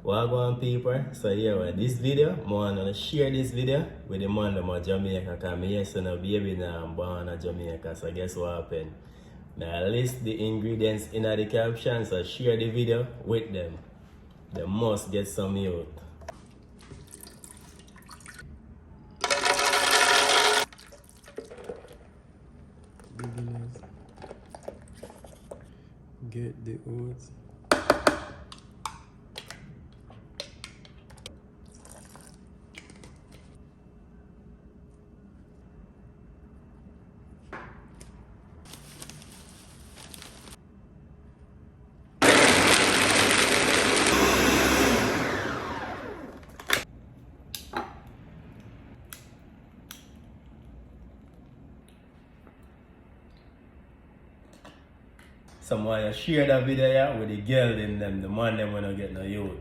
Wagwan people, so yeah, well, this video, I want to share this video with the man of Jamaica, because me yes, no baby now I'm born in Jamaica, so guess what happened? Now list the ingredients in the caption, so share the video with them. They must get some youth. Guinness. Get the oats. Someone share that video yeah, with the girl in them, the man them wanna get no youth.